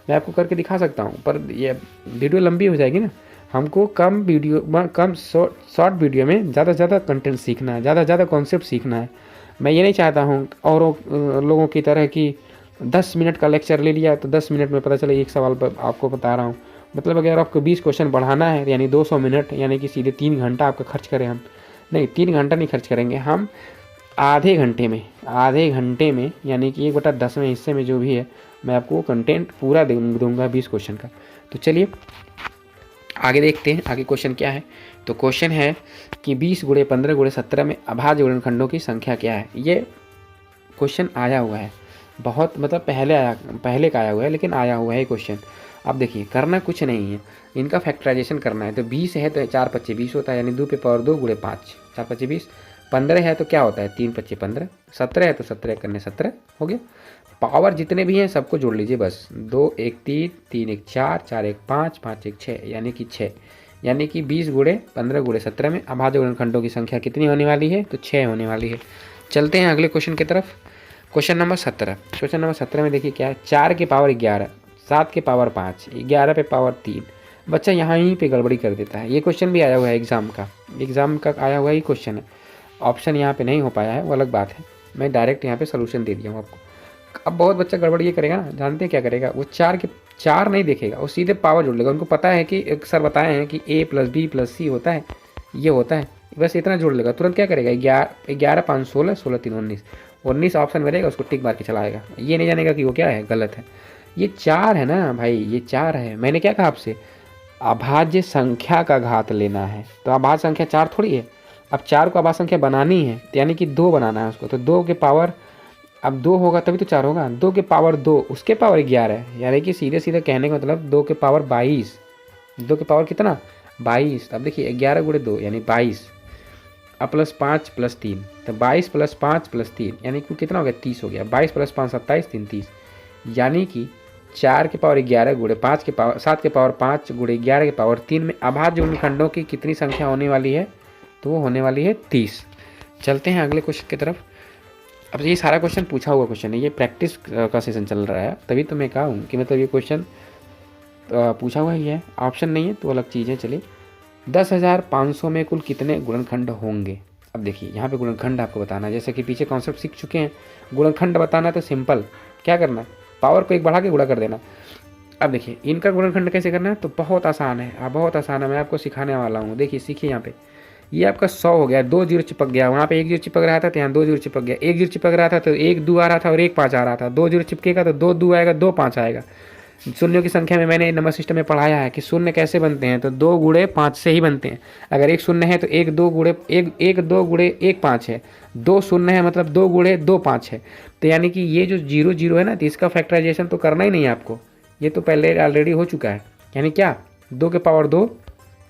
S1: मैं आपको करके दिखा सकता हूँ, पर ये वीडियो लंबी हो जाएगी ना। हमको कम शॉर्ट वीडियो में ज़्यादा से ज़्यादा कंटेंट सीखना है, ज़्यादा से ज़्यादा कॉन्सेप्ट सीखना है। मैं ये नहीं चाहता हूँ औरों लोगों की तरह कि 10 मिनट का लेक्चर ले लिया तो 10 मिनट में पता चले एक सवाल पर आपको बता रहा हूँ। मतलब अगर आपको 20 क्वेश्चन बढ़ाना है यानी 200 मिनट, यानी कि सीधे 3 घंटा आपका खर्च करें हम, नहीं 3 घंटा नहीं खर्च करेंगे हम, आधे घंटे में यानी कि 1/10वें हिस्से में जो भी है मैं आपको कंटेंट पूरा दूंगा 20 क्वेश्चन का। तो चलिए आगे देखते हैं आगे क्वेश्चन क्या है। तो क्वेश्चन है कि 20 × 15 × 17 में अभाज्य गुणनखंडों की संख्या क्या है। ये क्वेश्चन आया हुआ है, बहुत मतलब पहले का आया हुआ है, लेकिन आया हुआ है क्वेश्चन। अब देखिए करना कुछ नहीं है, इनका फैक्टराइजेशन करना है। तो 20 है तो 4 × 5 = 20 होता है, यानी 2 पे पावर 2 × 5, 4 × 5 = 20। 15 है तो क्या होता है 3 × 5 = 15। 17 है तो 17 करने 17 हो गया। पावर जितने भी हैं सबको जोड़ लीजिए बस, 2 1 3, 3 1 4, 4 1 5, 5 1 6 यानी कि 6, यानी कि 20 × 15 × 17 में अभाज्य गुणनखंडों की संख्या कितनी होने वाली है, तो 6 होने वाली है। चलते हैं अगले क्वेश्चन की तरफ। Question number 17। क्वेश्चन नंबर 17 में देखिए क्या है, 4 के पावर 11, 7 के पावर 5, 11 पे पावर 3। बच्चा यहाँ ही पे गड़बड़ी कर देता है। ये क्वेश्चन भी आया हुआ है एग्जाम का आया हुआ ही क्वेश्चन है। ऑप्शन यहाँ पे नहीं हो पाया है, वो अलग बात है, मैं डायरेक्ट यहाँ पे सोल्यूशन दे दिया हूँ आपको। अब बहुत बच्चा गड़बड़ ये करेगा ना, जानते हैं क्या करेगा, वो 4 नहीं देखेगा, वो सीधे पावर जोड़ लेगा। उनको पता है कि सर बताए हैं कि a + b + c होता है, ये होता है, बस इतना जोड़ लेगा। तुरंत क्या करेगा, 11 5 16, 16 3 19, 19 ऑप्शन में रहेगा, उसको टिक मार के चलाएगा। ये नहीं जानेगा कि वो क्या है, गलत है। ये 4 है ना भाई, ये 4 है। मैंने क्या कहा आपसे, अभाज्य संख्या का घात लेना है, तो अभाज्य संख्या 4 थोड़ी है। अब 4 को अभाज्य संख्या बनानी है, यानी कि 2 बनाना है उसको, तो 2 के पावर, अब 2 होगा तभी तो 4 होगा। 2 के पावर 2, उसके पावर 11 है, यानी कि सीधे सीधे कहने का मतलब 2 के पावर 22। 2 के पावर कितना, 22। अब देखिए 11 × 2 यानी 22, अब +5 + 3, तो 22 + 5 + 3 यानी कि कितना हो गया, 30 हो गया। 22 + 5 27, 3 30, यानी कि 4 के पावर 11 × 5 के पावर 7 के पावर 5 × 11 के पावर 3 में अभाज्य गुणनखंडों की कितनी संख्या होने वाली है, तो वो होने वाली है 30। चलते हैं अगले क्वेश्चन की तरफ। अब ये सारा क्वेश्चन पूछा हुआ क्वेश्चन है, ये प्रैक्टिस का सेशन चल रहा है, तभी तो मैं कहा हूँ कि मतलब ये क्वेश्चन पूछा हुआ ही है, ऑप्शन नहीं है तो अलग चीज़ है। चलिए 10,500 में कुल कितने गुणनखंड होंगे। अब देखिए यहाँ पे गुणनखंड आपको बताना है, जैसे कि पीछे कॉन्सेप्ट सीख चुके हैं। गुणनखंड बताना तो सिंपल, क्या करना है, पावर को 1 बढ़ा के गुणा कर देना। अब देखिए इनका गुणनखंड कैसे करना है, तो बहुत आसान है, बहुत आसान है, मैं आपको सिखाने वाला हूँ। देखिए सीखिए, यहाँ पे ये आपका 100 हो गया, 2 0 चिपक गया, वहाँ पे 1 0 चिपक रहा था तो यहाँ 2 0 चिपक गया। 1 0 चिपक रहा था तो 1 2 आ रहा था और 1 5 आ रहा था। 2 0 चिपकेगा तो 2 2 आएगा, 2 5 आएगा। शून्यों की संख्या में मैंने नंबर सिस्टम में पढ़ाया है कि शून्य कैसे बनते हैं, तो 2 × 5 से ही बनते हैं। अगर 1 शून्य है तो 1 2 × 1 5 है, 2 शून्य है मतलब 2 × 2 5 है। तो यानी कि ये जो 0 0 है ना, तो इसका फैक्टराइजेशन तो करना ही नहीं है आपको, ये तो पहले ऑलरेडी हो चुका है। यानी क्या, 2 के पावर 2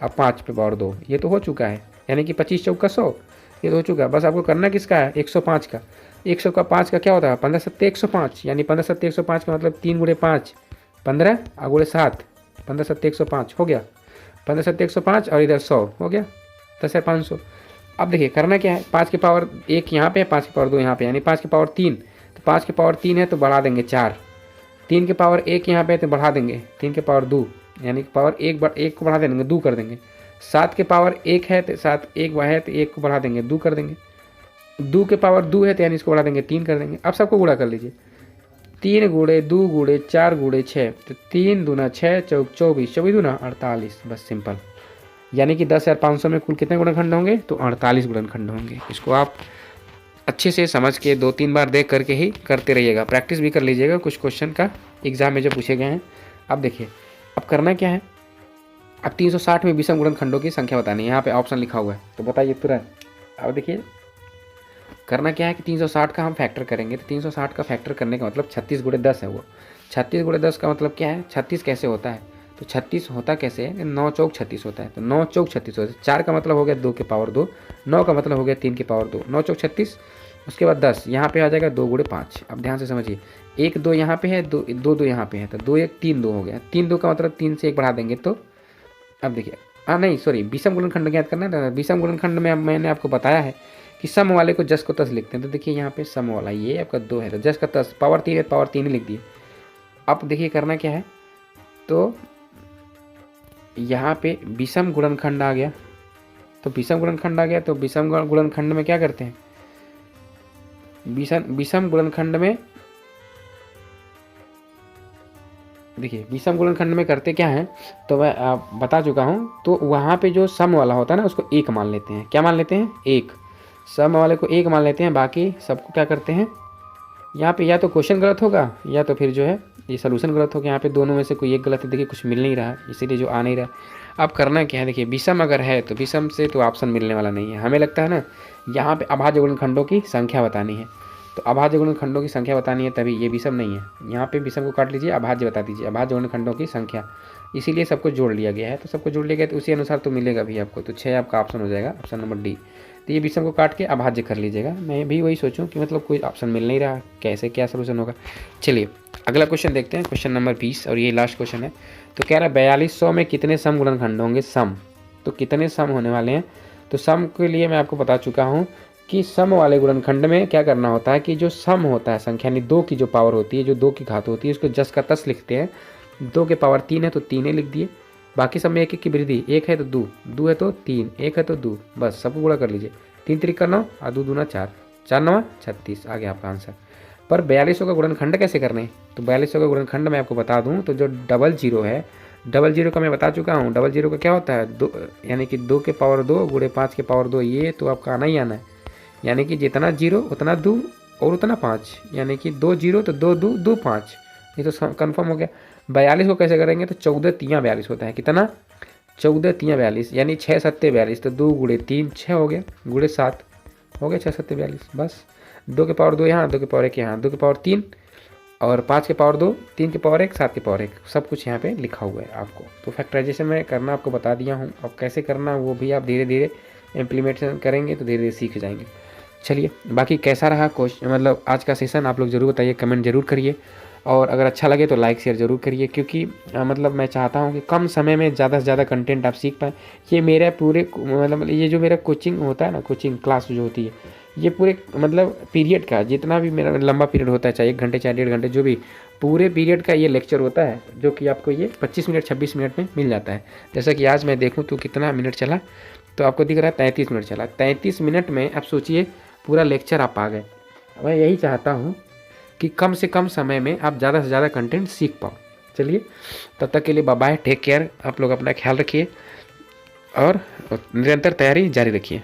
S1: और 5 पे पावर 2, ये तो हो चुका है, यानी कि 25 चौका 100, ये तो हो चुका है। बस आपको करना किसका है, 105 का। 100 का 5 का क्या होता है, 15 7 105, यानी 15 7 105 का मतलब 3 × 5 15 और 7, 15 7 105 हो गया। 15 7 105 और इधर 100 हो गया, 10,500। अब देखिए करना क्या है, 5 के पावर 1 यहाँ पे है, 5 के पावर 2 यहाँ पे, यानी 5 के पावर 3, तो 5 के पावर 3 है तो बढ़ा देंगे 4। 3 के पावर 1 यहाँ पे है तो बढ़ा देंगे 3 के पावर 2, यानी कि पावर 1 को बढ़ा देंगे 2 कर देंगे। 7 के पावर 1 है तो 7 1 है तो 1 को बढ़ा देंगे 2 कर देंगे। 2 के पावर 2 है तो यानी इसको बढ़ा देंगे 3 कर देंगे। अब सबको गुणा कर लीजिए, 3 गुणे 2 गुणे 4 गुणे 6, तो 3 दूना 6 चौक 24, 24 दूना 48, बस सिंपल। यानी कि 10,500 में कुल कितने गुणनखंड होंगे, तो 48 गुणनखंड होंगे। इसको आप अच्छे से समझ के 2-3 बार देख करके ही करते रहिएगा, प्रैक्टिस भी कर लीजिएगा, कुछ क्वेश्चन का एग्जाम में जो पूछे गए हैं। अब देखिए, अब करना क्या है, अब 360 में विषम गुणनखंडों की संख्या बतानी है। यहाँ पे ऑप्शन लिखा हुआ है, तो बताइए तुरंत। अब देखिए करना क्या है कि 360 का हम फैक्टर करेंगे, तो 360 का फैक्टर करने का मतलब 36 गुणे 10 है। वो 36 गुणे 10 का मतलब क्या है, 36 कैसे होता है, तो 36 होता कैसे है, 9 चौक 36 होता है, तो 9 चौक 36 होता है। 4 का मतलब हो गया 2 के पावर 2, 9 का मतलब हो गया 3 के पावर 2, 9 चौक 36। उसके बाद 10 यहाँ पे आ जाएगा 2 गुणे 5। अब ध्यान से समझिए, 1 2 यहाँ पे है, 2 2 यहाँ पे है, तो 2 1 3 2 हो गया। 3 2 का मतलब 3 से 1 बढ़ा देंगे, तो अब देखिए, हाँ नहीं सॉरी, विषम गुणनखंड ज्ञात करना है। विषम गुणनखंड में मैंने आपको बताया है कि सम वाले को जस को तस लिखते हैं। तो देखिए यहाँ पे सम वाला ये आपका 2 है, तो जस का तस पावर 3 है, पावर 3 ही लिख दिए। अब देखिए करना क्या है, तो यहाँ पे विषम गुणनखंड आ गया, तो विषम गुणनखंड आ गया, तो विषम गुणनखंड में क्या करते हैं, विषम गुणनखंड में देखिए, विषम गुणनखंड में करते क्या है, तो मैं बता चुका हूँ। तो वहाँ पे जो सम वाला होता है ना, उसको 1 मान लेते हैं। क्या मान लेते हैं, 1। सम वाले को 1 मान लेते हैं, बाकी सबको क्या करते हैं, यहाँ पे या तो क्वेश्चन गलत होगा या तो फिर जो है ये सोल्यूशन गलत होगा। यहाँ पे दोनों में से कोई एक गलत है, देखिए कुछ मिल नहीं रहा है, इसीलिए जो आ नहीं रहा है। अब करना क्या है, देखिए विषम अगर है तो विषम से तो ऑप्शन मिलने वाला नहीं है। हमें लगता है ना, यहाँ पे अभाज्य गुणनखंडों की संख्या बतानी है, तो अभाज्य गुणनखंडों की संख्या बतानी है, तभी ये विषम नहीं है। यहाँ पे विषम को काट लीजिए, अभाज्य बता दीजिए, अभाज्य गुणनखंडों की संख्या, इसीलिए सबको जोड़ लिया गया है। तो सबको जोड़ लिया गया, तो उसी अनुसार तो मिलेगा भी आपको। तो 6 आपका ऑप्शन हो जाएगा, ऑप्शन नंबर डी। तो ये विषम को काट के अभाज्य कर लीजिएगा। मैं भी वही सोचूं कि मतलब कोई ऑप्शन मिल नहीं रहा, कैसे क्या सोल्यूशन होगा। चलिए अगला क्वेश्चन देखते हैं, क्वेश्चन नंबर 20, और ये लास्ट क्वेश्चन है। तो कह रहा है 4200 में कितने सम गुणनखंड होंगे, सम। तो कितने सम होने वाले हैं, तो सम के लिए मैं आपको बता चुका हूँ कि सम वाले गुणनखंड में क्या करना होता है कि जो सम होता है संख्या, यानी 2 की जो पावर होती है, जो 2 की घात होती है, उसको जस का तस लिखते हैं। 2 के पावर 3 है तो 3 लिख दिए, बाकी सब में 1 की वृद्धि, 1 है तो 2, 2 है तो 3, 1 है तो 2, बस सबको गुणा कर लीजिए। 3 3 9 और 2 दूना 4, 4 9 36, आ गया आपका आंसर। पर 4200 का गुणनखंड कैसे करना है, तो 4200 का गुणनखंड मैं आपको बता दूं, तो जो डबल जीरो है, डबल जीरो का मैं बता चुका हूँ। डबल जीरो का क्या होता है, 2 यानी कि 2 के पावर 2 गुणे 5 के पावर 2, ये तो आपका आना ही आना है। यानी कि जितना जीरो उतना 2 और उतना 5, यानी कि 2 जीरो तो 2 2 2 5, ये तो कंफर्म हो गया। 42 को कैसे करेंगे, तो 14 3 42 होता है, कितना 14 3 42, यानी 6 7 42, तो 2 गुणे 3 6 हो गया, गुणे 7 हो गया, 6 7 42, बस। 2 के पावर 2 यहाँ, 2 के पावर 1 यहाँ, 2 के पावर 3 और 5 के पावर 2, 3 के पावर 1, 7 के पावर 1, सब कुछ यहाँ पे लिखा हुआ है आपको। तो फैक्टराइजेशन में करना आपको बता दिया हूँ, अब कैसे करना वो भी आप धीरे धीरे इम्प्लीमेंटेशन करेंगे तो धीरे धीरे सीख जाएंगे। चलिए, बाकी कैसा रहा मतलब आज का सेशन, आप लोग ज़रूर बताइए, कमेंट जरूर करिए, और अगर अच्छा लगे तो लाइक शेयर ज़रूर करिए, क्योंकि मतलब मैं चाहता हूँ कि कम समय में ज़्यादा से ज़्यादा कंटेंट आप सीख पाएँ। ये मेरा पूरे मतलब ये जो मेरा कोचिंग होता है ना, कोचिंग क्लास जो होती है, ये पूरे मतलब पीरियड का जितना भी मेरा लंबा पीरियड होता है, चाहे 1 घंटे चाहे 1.5 घंटे, जो भी पूरे पीरियड का ये लेक्चर होता है, जो कि आपको ये 25 मिनट 26 मिनट में मिल जाता है। जैसा कि आज मैं देखूँ तो कितना मिनट चला, तो आपको दिख रहा है 33 मिनट चला। 33 मिनट में आप सोचिए पूरा लेक्चर आप आ गए। मैं यही चाहता हूँ कि कम से कम समय में आप ज़्यादा से ज़्यादा कंटेंट सीख पाओ। चलिए, तब तक के लिए बाय बाय, टेक केयर, आप लोग अपना ख्याल रखिए और निरंतर तैयारी जारी रखिए।